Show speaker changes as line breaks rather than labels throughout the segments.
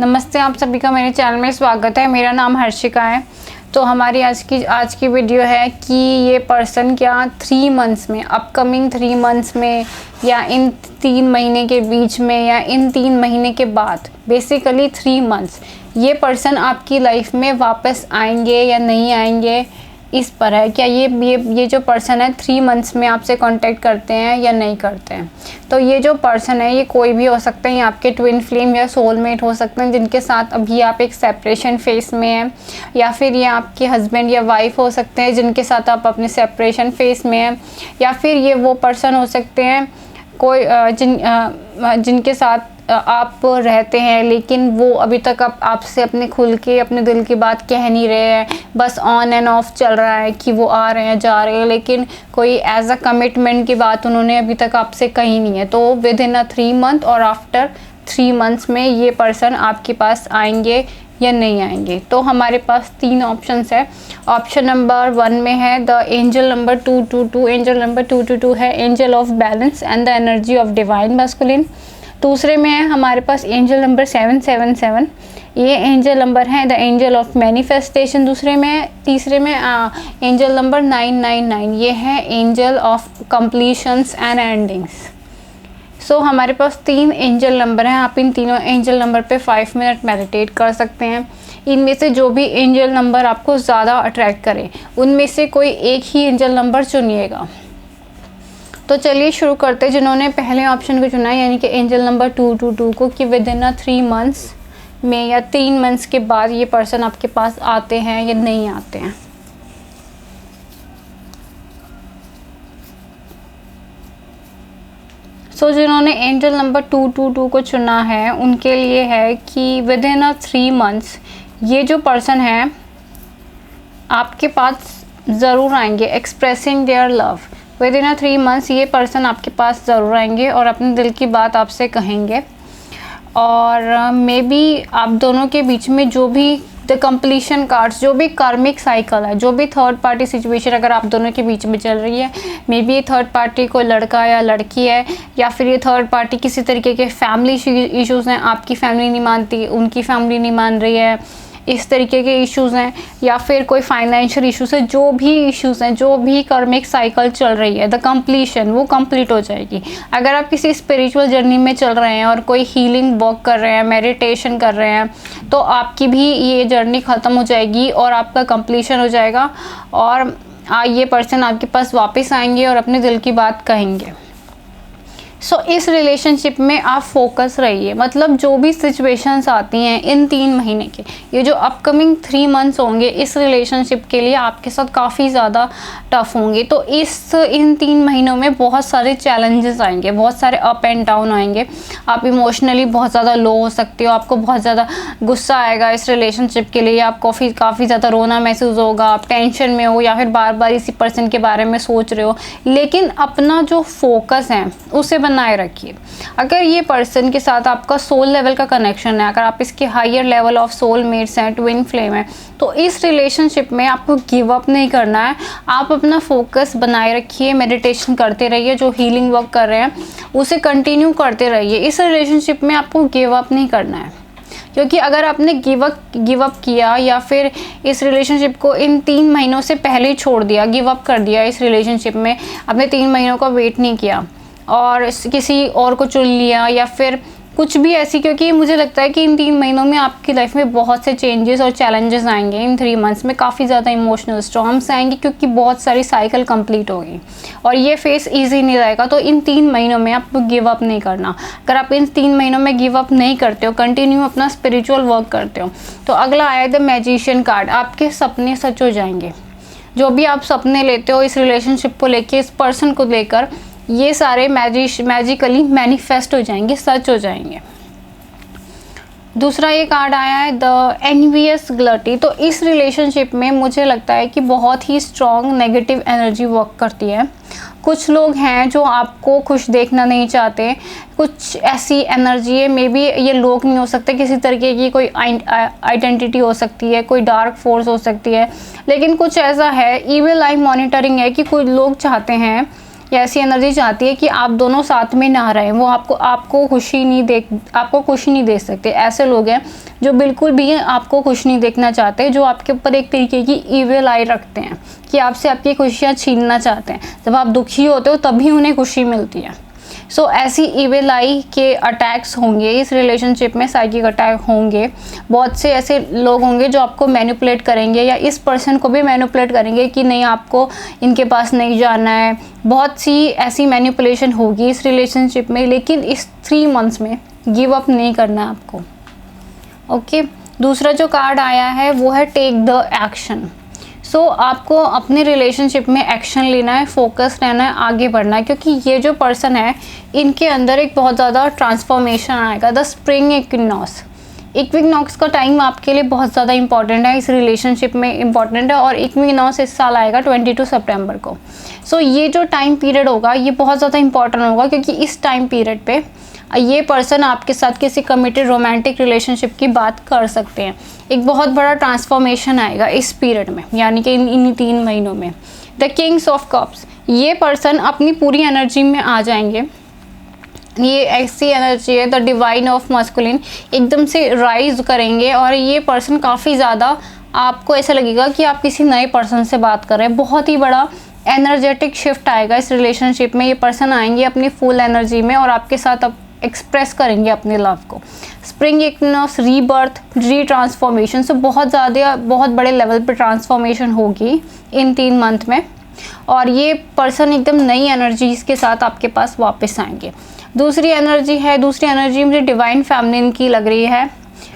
नमस्ते, आप सभी का मेरे चैनल में स्वागत है। मेरा नाम हर्षिका है। तो हमारी आज की वीडियो है कि ये पर्सन क्या 3 मंथ्स में, अपकमिंग 3 मंथ्स में, या इन 3 महीने के बीच में, या इन 3 महीने के बाद, बेसिकली 3 मंथ्स, ये पर्सन आपकी लाइफ में वापस आएंगे या नहीं आएंगे, इस पर है। क्या ये जो पर्सन है 3 मंथ्स में आपसे कांटेक्ट करते हैं या नहीं करते हैं। तो ये जो पर्सन है ये कोई भी हो सकते हैं, ये आपके ट्विन फ्लेम या सोलमेट हो सकते हैं जिनके साथ अभी आप एक सेपरेशन फेस में हैं, या फिर ये आपके हस्बैंड या वाइफ हो सकते हैं जिनके साथ आप अपने सेपरेशन फेस में हैं, या फिर ये वो पर्सन हो सकते हैं कोई जिनके साथ आप रहते हैं लेकिन वो अभी तक आपसे अपने खुल के अपने दिल की बात कह नहीं रहे हैं, बस ऑन एंड ऑफ चल रहा है कि वो आ रहे हैं जा रहे हैं, लेकिन कोई एज अ कमिटमेंट की बात उन्होंने अभी तक आपसे कही नहीं है। तो विद इन 3 मंथ और आफ्टर 3 मंथ्स में ये पर्सन आपके पास आएंगे या नहीं आएंगे। तो हमारे पास 3 ऑप्शंस है। ऑप्शन नंबर 1 में है the angel number 222। Angel number 222 है angel of balance and the energy of divine masculine. दूसरे में है हमारे पास एंजल नंबर 777। ये एंजल नंबर है द एंजल ऑफ मैनिफेस्टेशन। तीसरे में एंजल नंबर 999। ये है एंजल ऑफ कंप्लीशंस एंड एंडिंग्स। सो हमारे पास 3 एंजल नंबर हैं। आप इन तीनों एंजल नंबर पे 5 मिनट मेडिटेट कर सकते हैं। इनमें से जो भी एंजल नंबर आपको ज़्यादा अट्रैक्ट करे उनमें से कोई एक ही एंजल नंबर चुनिएगा। तो चलिए शुरू करते हैं। जिन्होंने पहले ऑप्शन को चुना यानी कि एंजल नंबर 222 को, कि विद इन 3 मंथ्स में या 3 मंथ्स के बाद ये पर्सन आपके पास आते हैं या नहीं आते हैं। सो जिन्होंने एंजल नंबर 222 को चुना है उनके लिए है कि विद इन 3 मंथ्स ये जो पर्सन है आपके पास ज़रूर आएंगे, expressing their love. With in 3 months ये पर्सन आपके पास ज़रूर आएंगे और अपने दिल की बात आपसे कहेंगे। और मे बी आप दोनों के बीच में जो भी द कंप्लीशन कार्ड्स, जो भी कार्मिक साइकिल है, जो भी थर्ड पार्टी सिचुएशन अगर आप दोनों के बीच में चल रही है, मे बी ये थर्ड पार्टी कोई लड़का या लड़की है, या फिर ये थर्ड पार्टी किसी तरीके के फैमिली इश्यूज़ हैं, आपकी फैमिली नहीं मानती, उनकी फैमिली नहीं मान रही है, इस तरीके के इश्यूज़ हैं, या फिर कोई फाइनेंशियल इश्यूज़ है। जो भी इश्यूज़ हैं, जो भी कर्मिक साइकिल चल रही है, द कंप्लीशन वो कंप्लीट हो जाएगी। अगर आप किसी स्पिरिचुअल जर्नी में चल रहे हैं और कोई हीलिंग वर्क कर रहे हैं, मेडिटेशन कर रहे हैं, तो आपकी भी ये जर्नी ख़त्म हो जाएगी और आपका कंप्लीशन हो जाएगा और ये पर्सन आपके पास वापस आएंगे और अपने दिल की बात कहेंगे। सो इस रिलेशनशिप में आप फोकस रहिए। मतलब जो भी सिचुएशंस आती हैं इन 3 महीने के, ये जो अपकमिंग 3 मंथ्स होंगे इस रिलेशनशिप के लिए आपके साथ काफ़ी ज़्यादा टफ होंगे। तो इन 3 महीनों में बहुत सारे चैलेंजेस आएंगे, बहुत सारे अप एंड डाउन आएंगे। आप इमोशनली बहुत ज़्यादा लो हो सकते हो, आपको बहुत ज़्यादा गुस्सा आएगा इस रिलेशनशिप के लिए, आपको काफ़ी ज़्यादा रोना महसूस होगा, आप टेंशन में हो या फिर बार बार इसी पर्सन के बारे में सोच रहे हो। लेकिन अपना जो फोकस है उसे बनाए रखिए। अगर ये पर्सन के साथ आपका सोल लेवल का कनेक्शन है, अगर आप इसके higher level of soul mates हैं, ट्विन फ्लेम है, तो इस रिलेशनशिप में आपको गिव अप नहीं करना है। आप अपना फोकस बनाए रखिए, मेडिटेशन करते रहिए, जो हीलिंग वर्क कर रहे हैं उसे कंटिन्यू करते रहिए। इस रिलेशनशिप में आपको गिव अप नहीं करना है, क्योंकि अगर आपने गिव अप किया या फिर इस रिलेशनशिप को इन 3 महीनों से पहले ही छोड़ दिया, गिव अप कर दिया इस रिलेशनशिप में, आपने 3 महीनों का वेट नहीं किया और किसी और को चुन लिया या फिर कुछ भी ऐसी, क्योंकि मुझे लगता है कि इन 3 महीनों में आपकी लाइफ में बहुत से चेंजेस और चैलेंजेस आएंगे। इन 3 मंथ्स में काफ़ी ज़्यादा इमोशनल स्टॉर्म्स आएंगे क्योंकि बहुत सारी साइकिल कंप्लीट होगी और ये फेस इजी नहीं रहेगा। तो इन 3 महीनों में आपको गिव अप नहीं करना। अगर आप इन 3 महीनों में गिव अप नहीं करते हो, कंटिन्यू अपना स्पिरिचुअल वर्क करते हो, तो अगला आया द मैजिशियन कार्ड। आपके सपने सच हो जाएंगे। जो भी आप सपने लेते हो इस रिलेशनशिप को लेकर, इस पर्सन को लेकर, ये सारे मैजिकली मैनिफेस्ट हो जाएंगे, सच हो जाएंगे। दूसरा ये कार्ड आया है द एनवियस ग्लटी। तो इस रिलेशनशिप में मुझे लगता है कि बहुत ही स्ट्रॉन्ग नेगेटिव एनर्जी वर्क करती है। कुछ लोग हैं जो आपको खुश देखना नहीं चाहते, कुछ ऐसी एनर्जी है, मे बी ये लोग नहीं हो सकते, किसी तरीके की कोई आइडेंटिटी हो सकती है, कोई डार्क फोर्स हो सकती है, लेकिन कुछ ऐसा है, इविल आई मॉनिटरिंग है कि कुछ लोग चाहते हैं या ऐसी एनर्जी चाहती है कि आप दोनों साथ में ना रहें, वो आपको खुशी नहीं दे सकते। ऐसे लोग हैं जो बिल्कुल भी आपको खुश नहीं देखना चाहते, जो आपके ऊपर एक तरीके की ईविल आई रखते हैं कि आपसे आपकी खुशियाँ छीनना चाहते हैं। जब आप दुखी होते हो तभी उन्हें खुशी मिलती है। सो ऐसी ईविल आई के अटैक्स होंगे इस रिलेशनशिप में, साइकिक अटैक होंगे। बहुत से ऐसे लोग होंगे जो आपको मैनिपुलेट करेंगे या इस पर्सन को भी मैनिपुलेट करेंगे कि नहीं, आपको इनके पास नहीं जाना है। बहुत सी ऐसी मैनिपुलेशन होगी इस रिलेशनशिप में, लेकिन इस 3 मंथ्स में गिव अप नहीं करना है आपको। ओके, दूसरा जो कार्ड आया है वो है टेक द एक्शन। सो आपको अपने रिलेशनशिप में एक्शन लेना है, फोकस रहना है, आगे बढ़ना है, क्योंकि ये जो पर्सन है इनके अंदर एक बहुत ज़्यादा ट्रांसफॉर्मेशन आएगा। द स्प्रिंग इक्विनॉक्स का टाइम आपके लिए बहुत ज़्यादा इंपॉर्टेंट है, इस रिलेशनशिप में इंपॉर्टेंट है। और इक्विनॉक्स इस साल आएगा 22 सितंबर को। सो ये जो टाइम पीरियड होगा ये बहुत ज़्यादा इंपॉर्टेंट होगा, क्योंकि इस टाइम पीरियड पे ये पर्सन आपके साथ किसी कमिटेड रोमांटिक रिलेशनशिप की बात कर सकते हैं। एक बहुत बड़ा ट्रांसफॉर्मेशन आएगा इस पीरियड में, यानी कि इन 3 महीनों में। द किंग्स ऑफ कप्स, ये पर्सन अपनी पूरी एनर्जी में आ जाएंगे। ये ऐसी एनर्जी है, द डिवाइन ऑफ मस्कुलिन, एकदम से राइज करेंगे। और ये पर्सन काफ़ी ज़्यादा आपको ऐसा लगेगा कि आप किसी नए पर्सन से बात कर रहे हैं। बहुत ही बड़ा एनर्जेटिक शिफ्ट आएगा इस रिलेशनशिप में। ये पर्सन आएंगे अपनी फुल एनर्जी में और आपके साथ अब एक्सप्रेस करेंगे अपने लव को। स्प्रिंग इक्विनॉक्स, रीबर्थ, ट्रांसफॉर्मेशन, सो बहुत बड़े लेवल पर ट्रांसफॉर्मेशन होगी इन 3 मंथ में। और ये पर्सन एकदम नई एनर्जीज के साथ आपके पास वापस आएंगे। दूसरी एनर्जी मुझे डिवाइन फेमिनिन की लग रही है,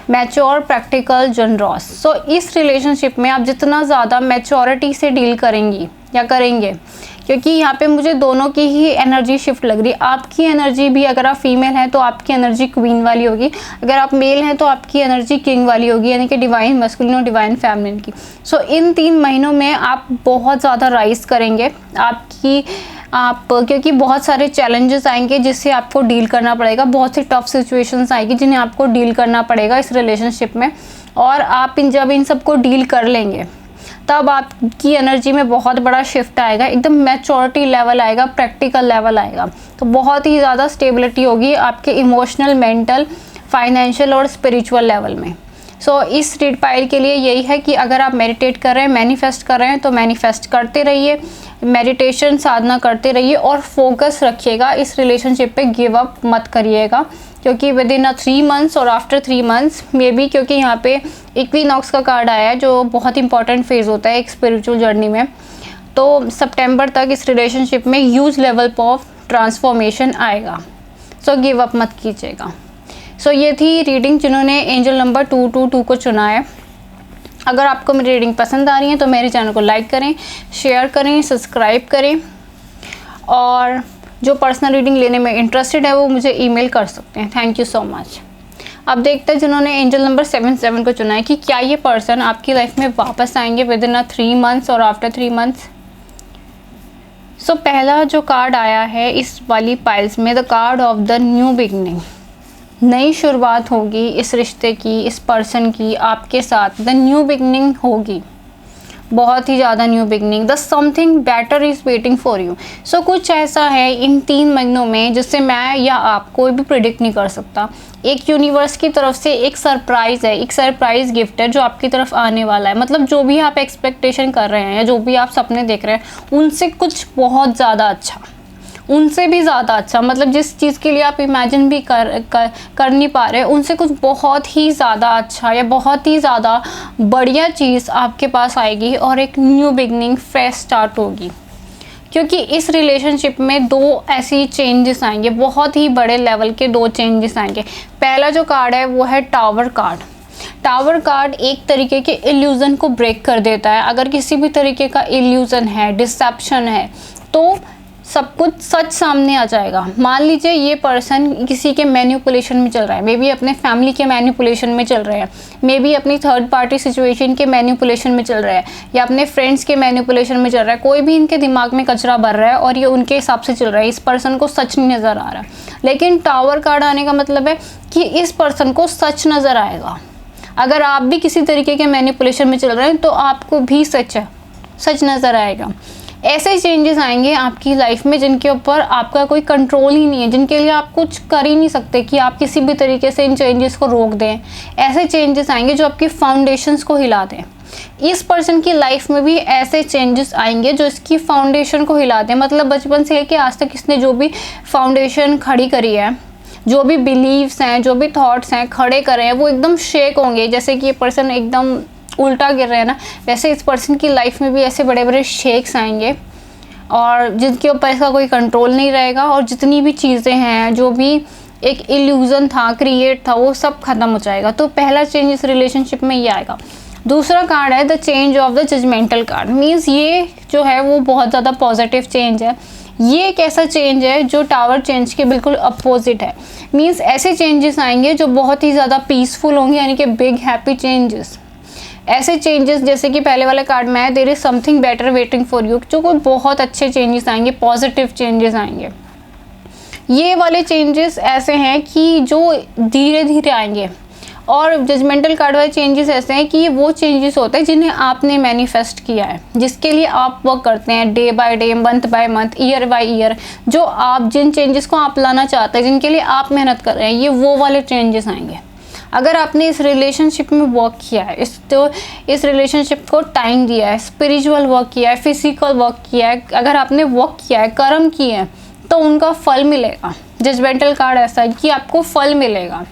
मैच्योर, प्रैक्टिकल, जनरस। सो इस रिलेशनशिप में आप जितना ज़्यादा मैच्योरिटी से डील करेंगे, क्योंकि यहाँ पे मुझे दोनों की ही एनर्जी शिफ्ट लग रही है। आपकी एनर्जी भी, अगर आप फीमेल हैं तो आपकी एनर्जी क्वीन वाली होगी, अगर आप मेल हैं तो आपकी एनर्जी किंग वाली होगी, यानी कि डिवाइन मस्कुलिन और डिवाइन फेमिनिन की। सो इन 3 महीनों में आप बहुत ज़्यादा राइज करेंगे क्योंकि बहुत सारे चैलेंजेस आएंगे जिससे आपको डील करना पड़ेगा। बहुत सी टफ सिचुएशंस आएगी जिन्हें आपको डील करना पड़ेगा इस रिलेशनशिप में। और आप जब इन सबको डील कर लेंगे तब आपकी एनर्जी में बहुत बड़ा शिफ्ट आएगा, एकदम मैच्योरिटी लेवल आएगा, प्रैक्टिकल लेवल आएगा। तो बहुत ही ज़्यादा स्टेबिलिटी होगी आपके इमोशनल, मेंटल, फाइनेंशियल और स्पिरिचुअल लेवल में। सो इस रीड पाइल के लिए यही है कि अगर आप मेडिटेट कर रहे हैं, मैनिफेस्ट कर रहे हैं, तो मैनिफेस्ट करते रहिए, मेडिटेशन साधना करते रहिए और फोकस रखिएगा इस रिलेशनशिप पे। गिव अप मत करिएगा, क्योंकि विद इन 3 मंथ्स और आफ्टर 3 मंथ्स मे बी, क्योंकि यहाँ पे इक्विनॉक्स का कार्ड आया है जो बहुत इंपॉर्टेंट फेज़ होता है एक स्पिरिचुअल जर्नी में। तो सितंबर तक इस रिलेशनशिप में ह्यूज लेवल ऑफ ट्रांसफॉर्मेशन आएगा। सो गिव अप मत कीजिएगा। सो ये थी रीडिंग जिन्होंने एंजल नंबर 222 को चुना है। अगर आपको मेरी रीडिंग पसंद आ रही है तो मेरे चैनल को लाइक करें, शेयर करें, सब्सक्राइब करें। और जो पर्सनल रीडिंग लेने में इंटरेस्टेड है वो मुझे ईमेल कर सकते हैं। Thank you so much. अब देखते हैं जिन्होंने एंजल नंबर 77 को चुना है कि क्या ये पर्सन आपकी लाइफ में वापस आएंगे विद इन 3 मंथ्स और आफ्टर 3 मंथ्स। सो पहला जो कार्ड आया है इस वाली पाइल्स में, the card of the new beginning. नई शुरुआत होगी इस रिश्ते की, इस पर्सन की आपके साथ। द न्यू बिगनिंग होगी, बहुत ही ज़्यादा new beginning. The something better is waiting for you. So कुछ ऐसा है इन 3 महीनों में जिससे मैं या आप कोई भी प्रिडिक्ट नहीं कर सकता। एक यूनिवर्स की तरफ से एक सरप्राइज़ है, एक सरप्राइज़ गिफ्ट है जो आपकी तरफ आने वाला है। मतलब जो भी आप एक्सपेक्टेशन कर रहे हैं या जो भी आप सपने देख रहे हैं उनसे कुछ बहुत ज़्यादा अच्छा, उनसे भी ज़्यादा अच्छा, मतलब जिस चीज़ के लिए आप इमेजिन भी कर नहीं पा रहे, उनसे कुछ बहुत ही ज़्यादा अच्छा या बहुत ही ज़्यादा बढ़िया चीज़ आपके पास आएगी और एक न्यू बिगनिंग, फ्रेश स्टार्ट होगी। क्योंकि इस रिलेशनशिप में 2 ऐसी चेंजेस आएंगे, बहुत ही बड़े लेवल के 2 चेंजेस आएंगे। पहला जो कार्ड है वो है टावर कार्ड। टावर कार्ड एक तरीके के इल्यूज़न को ब्रेक कर देता है। अगर किसी भी तरीके का इल्यूज़न है, डिसेप्शन है, तो सब कुछ सच सामने आ जाएगा। मान लीजिए ये पर्सन किसी के मैनिपुलेशन में चल रहा है, मे बी अपने फैमिली के मैनिपुलेशन में चल रहे हैं, मे बी अपनी थर्ड पार्टी सिचुएशन के मैनिपुलेशन में चल रहा है, या अपने फ्रेंड्स के मैनिपुलेशन में चल रहा है। कोई भी इनके दिमाग में कचरा भर रहा है और ये उनके हिसाब से चल रहा है। इस पर्सन को सच नहीं नज़र आ रहा। लेकिन टावर कार्ड आने का मतलब है कि इस पर्सन को सच नज़र आएगा। अगर आप भी किसी तरीके के मैनिपुलेशन में चल रहे हैं तो आपको भी सच नज़र आएगा। ऐसे चेंजेस आएंगे आपकी लाइफ में जिनके ऊपर आपका कोई कंट्रोल ही नहीं है, जिनके लिए आप कुछ कर ही नहीं सकते कि आप किसी भी तरीके से इन चेंजेस को रोक दें। ऐसे चेंजेस आएंगे जो आपकी फाउंडेशंस को हिला दें। इस पर्सन की लाइफ में भी ऐसे चेंजेस आएंगे जो इसकी फाउंडेशन को हिला दें। मतलब बचपन से लेके आज तक इसने जो भी फाउंडेशन खड़ी करी है, जो भी बिलीव्स हैं, जो भी थॉट्स हैं खड़े करे हैं, वो एकदम शेक होंगे। जैसे कि ये पर्सन एकदम उल्टा गिर रहे हैं ना, वैसे इस पर्सन की लाइफ में भी ऐसे बड़े बड़े शेक्स आएंगे और जिनके ऊपर इसका कोई कंट्रोल नहीं रहेगा। और जितनी भी चीज़ें हैं, जो भी एक इल्यूज़न था, क्रिएट था, वो सब खत्म हो जाएगा। तो पहला चेंज इस रिलेशनशिप में ये आएगा। दूसरा कार्ड है the change of the judgmental card. Means ये जो है वो बहुत ज़्यादा पॉजिटिव चेंज है। ये एक ऐसा चेंज है जो टावर चेंज के बिल्कुल अपोजिट है। मीन्स ऐसे चेंजेस आएंगे जो बहुत ही ज़्यादा पीसफुल होंगे, यानी कि बिग हैप्पी चेंजेस। ऐसे चेंजेस जैसे कि पहले वाले कार्ड में है there is something better waiting for you, जो कोई बहुत अच्छे चेंजेस आएंगे, पॉजिटिव चेंजेस आएंगे। ये वाले चेंजेस ऐसे हैं कि जो धीरे धीरे आएंगे। और जजमेंटल कार्ड वाले चेंजेस ऐसे हैं कि ये वो चेंजेस होते हैं जिन्हें आपने मैनिफेस्ट किया है, जिसके लिए आप वर्क करते हैं day by day, month by month, year by year. जो आप जिन चेंजेस को आप लाना चाहते हैं, जिनके लिए आप मेहनत कर रहे हैं, ये वो वाले चेंजेस आएंगे। अगर आपने इस रिलेशनशिप में वर्क किया है, इस रिलेशनशिप को टाइम दिया है, स्पिरिचुअल वर्क किया है, फिजिकल वर्क किया है, अगर आपने वर्क किया है, कर्म किए हैं, तो उनका फल मिलेगा। जजमेंटल कार्ड ऐसा है कि आपको फल मिलेगा,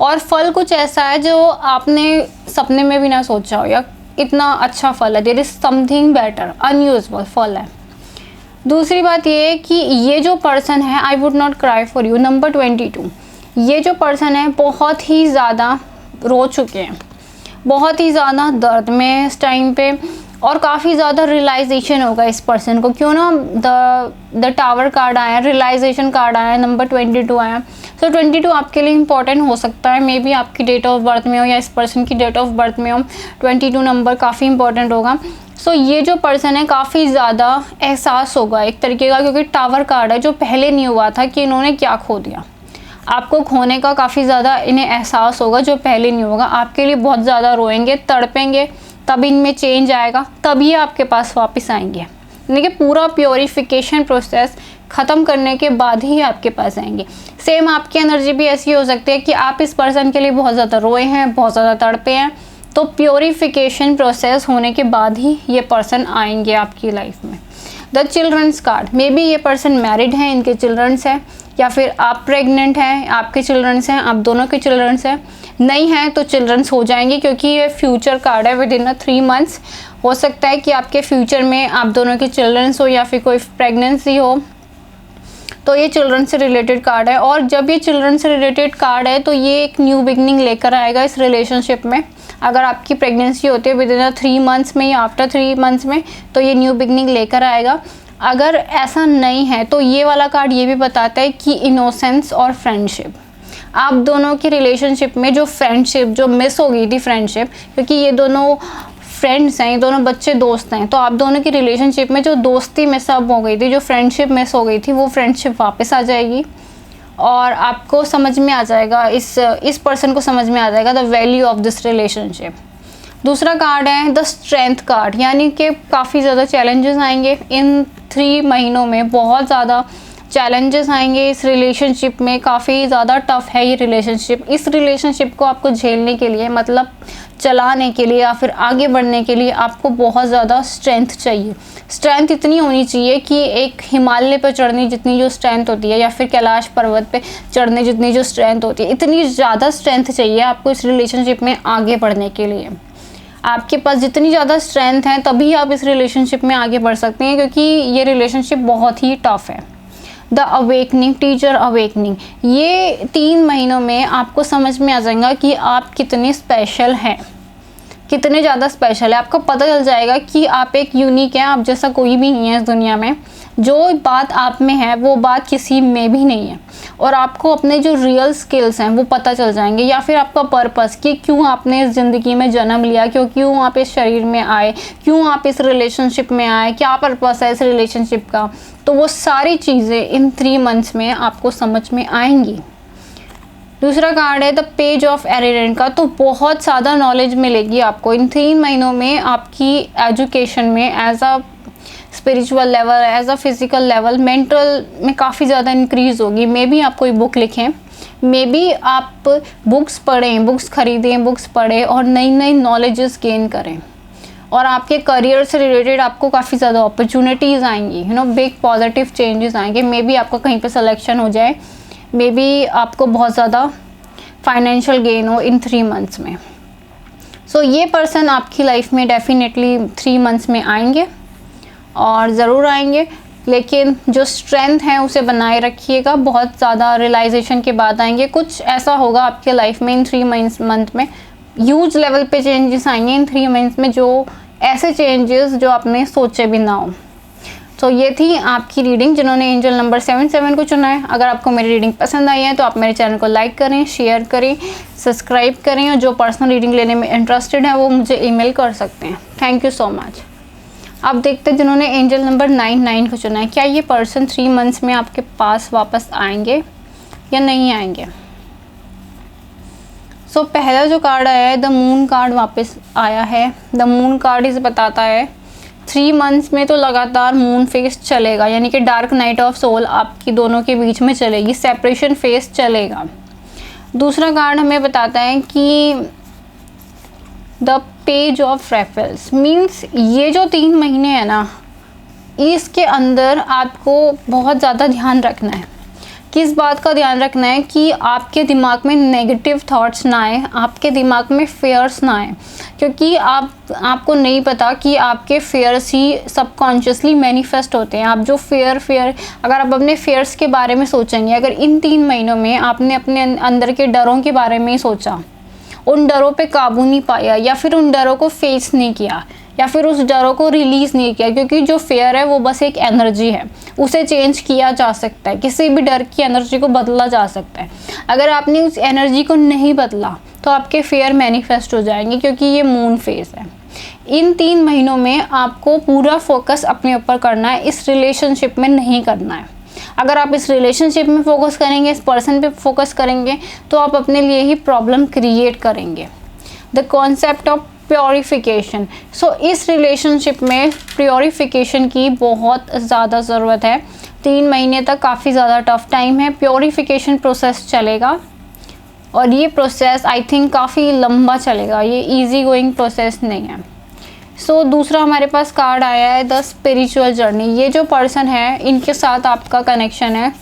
और फल कुछ ऐसा है जो आपने सपने में भी ना सोचा हो, या इतना अच्छा फल है। There is something better, unusual फल है। दूसरी बात ये है कि ये जो पर्सन है, I would not cry for you, number 22। ये जो पर्सन है बहुत ही ज़्यादा रो चुके हैं, बहुत ही ज़्यादा दर्द में इस टाइम पे, और काफ़ी ज़्यादा रियलाइजेशन होगा इस पर्सन को। क्यों ना द टावर कार्ड आया, रियलाइजेशन कार्ड आया, नंबर 22 आया। सो 22 आपके लिए इंपॉर्टेंट हो सकता है, मे बी आपकी डेट ऑफ बर्थ में हो या इस पर्सन की डेट ऑफ बर्थ में हो, 22 नंबर काफ़ी इंपॉर्टेंट होगा। सो ये जो पर्सन है काफ़ी ज़्यादा एहसास होगा एक तरीके का, क्योंकि टावर कार्ड है जो पहले नहीं हुआ था कि इन्होंने क्या खो दिया। आपको खोने का काफ़ी ज़्यादा इन्हें एहसास होगा जो पहले नहीं होगा। आपके लिए बहुत ज़्यादा रोएंगे, तड़पेंगे, तब इनमें चेंज आएगा, तभी आपके पास वापस आएंगे। यानी कि पूरा प्योरीफिकेशन प्रोसेस ख़त्म करने के बाद ही आपके पास आएंगे। सेम आपकी एनर्जी भी ऐसी हो सकती है कि आप इस पर्सन के लिए बहुत ज़्यादा रोए हैं, बहुत ज़्यादा तड़पे हैं, तो प्योरीफिकेशन प्रोसेस होने के बाद ही ये पर्सन आएंगे आपकी लाइफ में। The childrens card, may be ये पर्सन मैरिड हैं, इनके चिल्ड्रंस हैं, या फिर आप प्रेग्नेंट हैं, आपके चिल्ड्रंस हैं, आप दोनों के चिल्ड्रंस हैं। नहीं हैं तो चिल्ड्रंस हो जाएंगे, क्योंकि ये फ्यूचर कार्ड है। विद इन 3 मंथ्स हो सकता है कि आपके फ्यूचर में आप दोनों के चिल्ड्रंस हो या फिर कोई प्रेगनेंसी हो, तो ये चिल्ड्रन से रिलेटेड कार्ड है। और जब ये चिल्ड्रन से रिलेटेड कार्ड है तो ये एक न्यू बिगनिंग लेकर आएगा इस रिलेशनशिप में। अगर आपकी प्रेगनेंसी होती है विद इन 3 मंथ्स में या आफ्टर 3 मंथ्स में, तो ये न्यू बिगनिंग लेकर आएगा। अगर ऐसा नहीं है तो ये वाला कार्ड ये भी बताता है कि इनोसेंस और फ्रेंडशिप, आप दोनों की रिलेशनशिप में जो फ्रेंडशिप जो मिस हो गई थी, फ्रेंडशिप, क्योंकि ये दोनों फ्रेंड्स हैं, ये दोनों बच्चे दोस्त हैं, तो आप दोनों की रिलेशनशिप में जो दोस्ती मिस अप हो गई थी, जो फ्रेंडशिप मिस हो गई थी, वो फ्रेंडशिप वापस आ जाएगी। और आपको समझ में आ जाएगा, इस पर्सन को समझ में आ जाएगा the value of this relationship. दूसरा कार्ड है द स्ट्रेंथ कार्ड, यानी कि काफ़ी ज़्यादा चैलेंजेस आएंगे इन 3 महीनों में, बहुत ज़्यादा चैलेंजेस आएंगे इस रिलेशनशिप में। काफ़ी ज़्यादा टफ है ये रिलेशनशिप। इस रिलेशनशिप को आपको झेलने के लिए, मतलब चलाने के लिए या फिर आगे बढ़ने के लिए आपको बहुत ज़्यादा स्ट्रेंथ चाहिए। स्ट्रेंथ इतनी होनी चाहिए कि एक हिमालय पर चढ़ने जितनी जो स्ट्रेंथ होती है, या फिर कैलाश पर्वत पे चढ़ने जितनी जो स्ट्रेंथ होती है, इतनी ज़्यादा स्ट्रेंथ चाहिए आपको इस रिलेशनशिप में आगे बढ़ने के लिए। आपके पास जितनी ज़्यादा स्ट्रेंथ है तभी आप इस रिलेशनशिप में आगे बढ़ सकते हैं, क्योंकि ये रिलेशनशिप बहुत ही टफ है। द अवेकनिंग, टीचर अवेकनिंग, ये 3 महीनों में आपको समझ में आ जाएगा कि आप कितने स्पेशल हैं, कितने ज़्यादा स्पेशल है। आपको पता चल जाएगा कि आप एक यूनिक हैं, आप जैसा कोई भी नहीं है इस दुनिया में। जो बात आप में है वो बात किसी में भी नहीं है, और आपको अपने जो रियल स्किल्स हैं वो पता चल जाएंगे, या फिर आपका पर्पस कि क्यों आपने इस ज़िंदगी में जन्म लिया, क्यों आप इस शरीर में आए, क्यों आप इस रिलेशनशिप में आए, क्या पर्पस है इस रिलेशनशिप का। तो वो सारी चीज़ें इन 3 मंथ्स में आपको समझ में आएंगी। दूसरा कार्ड है द पेज ऑफ एरिडेंट का, तो बहुत ज़्यादा नॉलेज मिलेगी आपको इन 3 महीनों में। आपकी एजुकेशन में as a spiritual level, as a physical level, mental में काफ़ी ज़्यादा इंक्रीज होगी। मे बी आप कोई बुक लिखें, मे बी आप बुक्स पढ़ें, बुक्स खरीदें, बुक्स पढ़ें और नई नई नॉलेजेस गेन करें। और आपके करियर से रिलेटेड आपको काफ़ी ज़्यादा अपॉर्चुनिटीज़ आएंगी, बिग पॉजिटिव चेंजेस आएंगे। मे बी आपका कहीं पे सिलेक्शन हो जाए, मे बी आपको बहुत ज़्यादा फाइनेंशियल गेन हो इन 3 मंथ्स में। सो ये पर्सन आपकी लाइफ में डेफिनेटली 3 मंथ्स में आएंगे और ज़रूर आएंगे, लेकिन जो स्ट्रेंथ है उसे बनाए रखिएगा। बहुत ज़्यादा रियलाइजेशन के बाद आएंगे। कुछ ऐसा होगा आपके लाइफ में इन 3 मंथ में, ह्यूज लेवल पे चेंजेस आएंगे इन 3 मंथ्स में, जो ऐसे चेंजेस जो आपने सोचे भी ना हो। तो ये थी आपकी रीडिंग जिन्होंने एंजल नंबर 77 को चुना है। अगर आपको मेरी रीडिंग पसंद आई है तो आप मेरे चैनल को लाइक करें, शेयर करें, सब्सक्राइब करें, और जो पर्सनल रीडिंग लेने में इंटरेस्टेड है वो मुझे ईमेल कर सकते हैं। Thank you so much. अब देखते हैं जिन्होंने एंजल नंबर 99 को चुना है, क्या ये पर्सन 3 मंथ्स में आपके पास वापस आएंगे या नहीं आएंगे। सो पहला जो कार्ड आया है, द मून कार्ड वापस आया है। द मून कार्ड इस बताता है 3 मंथ्स में तो लगातार मून फेस चलेगा, यानी कि डार्क नाइट ऑफ सोल आपकी दोनों के बीच में चलेगी, सेपरेशन फेस चलेगा। दूसरा कार्ड हमें बताता है कि the page of Raffles, means ये जो 3 महीने हैं ना, इसके अंदर आपको बहुत ज़्यादा ध्यान रखना है। किस बात का ध्यान रखना है कि आपके दिमाग में नेगेटिव थॉट्स ना आए, आपके दिमाग में फेयर्स ना आए, क्योंकि आपको नहीं पता कि आपके फेयर्स ही सबकॉन्शियसली मैनिफेस्ट होते हैं। आप जो फेयर अगर आप अपने फेयर्स के बारे में सोचेंगे, अगर इन 3 महीनों में आपने अपने अंदर के डरों के बारे में ही सोचा, उन डरों पे काबू नहीं पाया, या फिर उन डरों को फेस नहीं किया, या फिर उस डरों को रिलीज़ नहीं किया, क्योंकि जो फेयर है वो बस एक एनर्जी है, उसे चेंज किया जा सकता है, किसी भी डर की एनर्जी को बदला जा सकता है। अगर आपने उस एनर्जी को नहीं बदला तो आपके फेयर मैनिफेस्ट हो जाएंगे, क्योंकि ये मून फेज है। इन 3 महीनों में आपको पूरा फोकस अपने ऊपर करना है, इस रिलेशनशिप में नहीं करना है। अगर आप इस रिलेशनशिप में फोकस करेंगे, इस पर्सन पे फोकस करेंगे, तो आप अपने लिए ही प्रॉब्लम क्रिएट करेंगे। द कॉन्सेप्ट ऑफ प्योरीफिकेशन, सो इस रिलेशनशिप में प्योरीफिकेशन की बहुत ज़्यादा ज़रूरत है। 3 महीने तक काफ़ी ज़्यादा टफ टाइम है, प्योरीफिकेशन प्रोसेस चलेगा, और ये प्रोसेस आई थिंक काफ़ी लंबा चलेगा, ये इजी गोइंग प्रोसेस नहीं है। सो दूसरा हमारे पास कार्ड आया है द स्पिरिचुअल जर्नी। ये जो पर्सन है, इनके साथ आपका कनेक्शन है,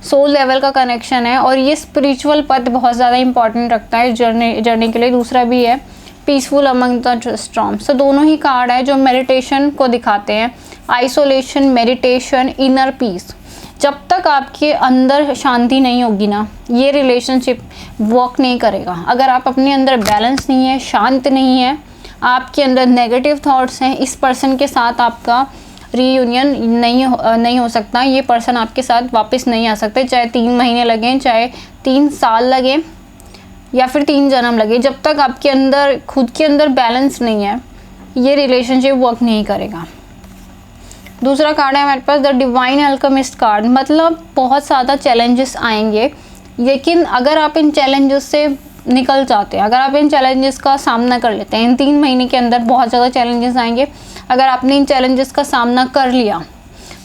सोल लेवल का कनेक्शन है, और ये स्पिरिचुअल पथ बहुत ज़्यादा इंपॉर्टेंट रखता है जर्नी के लिए। दूसरा भी है पीसफुल अमंग द स्टॉर्म। सो दोनों ही कार्ड है जो मेडिटेशन को दिखाते हैं, आइसोलेशन, मेडिटेशन, इनर पीस। जब तक आपके अंदर शांति नहीं होगी ना, ये रिलेशनशिप वर्क नहीं करेगा। अगर आप अपने अंदर बैलेंस नहीं है, शांत नहीं है, आपके अंदर नेगेटिव थॉट्स हैं, इस पर्सन के साथ आपका रीयूनियन नहीं हो सकता। ये पर्सन आपके साथ वापस नहीं आ सकते, चाहे 3 महीने लगें, चाहे 3 साल लगे, या फिर 3 जन्म लगे। जब तक आपके अंदर खुद के अंदर बैलेंस नहीं है, ये रिलेशनशिप वर्क नहीं करेगा। दूसरा कार्ड है हमारे पास द डिवाइन अल्केमिस्ट कार्ड। मतलब बहुत ज़्यादा चैलेंजेस आएंगे, लेकिन अगर आप इन चैलेंजेस से निकल जाते हैं, अगर आप इन चैलेंजेस का सामना कर लेते हैं, इन 3 महीने के अंदर बहुत ज़्यादा चैलेंजेस आएंगे, अगर आपने इन चैलेंजेस का सामना कर लिया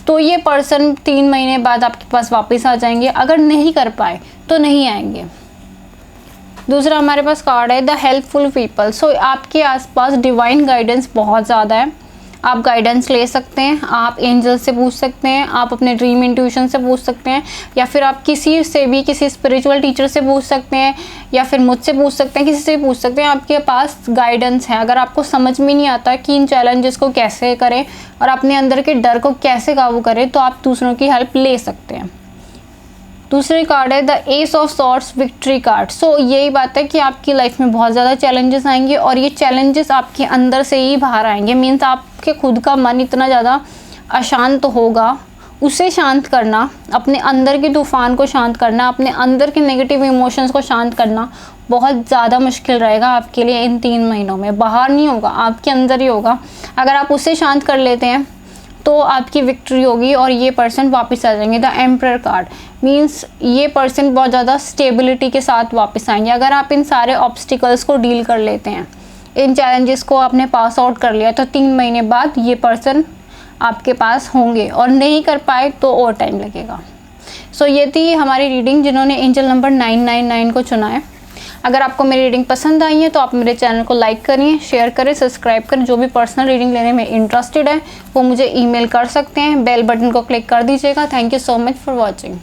तो ये पर्सन 3 महीने बाद आपके पास वापस आ जाएंगे। अगर नहीं कर पाए तो नहीं आएंगे। दूसरा हमारे पास कार्ड है द हेल्पफुल पीपल। सो आपके आसपास डिवाइन गाइडेंस बहुत ज़्यादा है, आप गाइडेंस ले सकते हैं, आप एंजल से पूछ सकते हैं, आप अपने ड्रीम इंट्यूशन से पूछ सकते हैं, या फिर आप किसी से भी, किसी स्पिरिचुअल टीचर से पूछ सकते हैं, या फिर मुझसे पूछ सकते हैं, किसी से भी पूछ सकते हैं। आपके पास गाइडेंस है। अगर आपको समझ में नहीं आता कि इन चैलेंजेस को कैसे करें और अपने अंदर के डर को कैसे काबू करें, तो आप दूसरों की हेल्प ले सकते हैं। दूसरी कार्ड है the ace of swords, victory card. So यही बात है कि आपकी लाइफ में बहुत ज़्यादा चैलेंजेस आएंगे, और ये चैलेंजेस आपके अंदर से ही बाहर आएंगे। मीन्स आपके खुद का मन इतना ज़्यादा अशांत होगा, उसे शांत करना, अपने अंदर के तूफान को शांत करना, अपने अंदर के नेगेटिव इमोशंस को शांत करना बहुत ज़्यादा मुश्किल रहेगा आपके लिए इन 3 महीनों में। बाहर नहीं होगा, आपके अंदर ही होगा। अगर आप उसे शांत कर लेते हैं तो आपकी विक्ट्री होगी, और ये पर्सन वापस आ जाएंगे। द एम्परर कार्ड मीन्स ये पर्सन बहुत ज़्यादा स्टेबिलिटी के साथ वापस आएंगे। अगर आप इन सारे ऑब्स्टिकल्स को डील कर लेते हैं, इन चैलेंजेस को आपने पास आउट कर लिया, तो 3 महीने बाद ये पर्सन आपके पास होंगे, और नहीं कर पाए तो और टाइम लगेगा। सो ये थी हमारी रीडिंग जिन्होंने एंजल नंबर 999 को चुना है। अगर आपको मेरी रीडिंग पसंद आई है तो आप मेरे चैनल को लाइक करिए, शेयर करें, सब्सक्राइब करें। जो भी पर्सनल रीडिंग लेने में इंटरेस्टेड है वो मुझे ईमेल कर सकते हैं, बेल बटन को क्लिक कर दीजिएगा। Thank you so much for watching.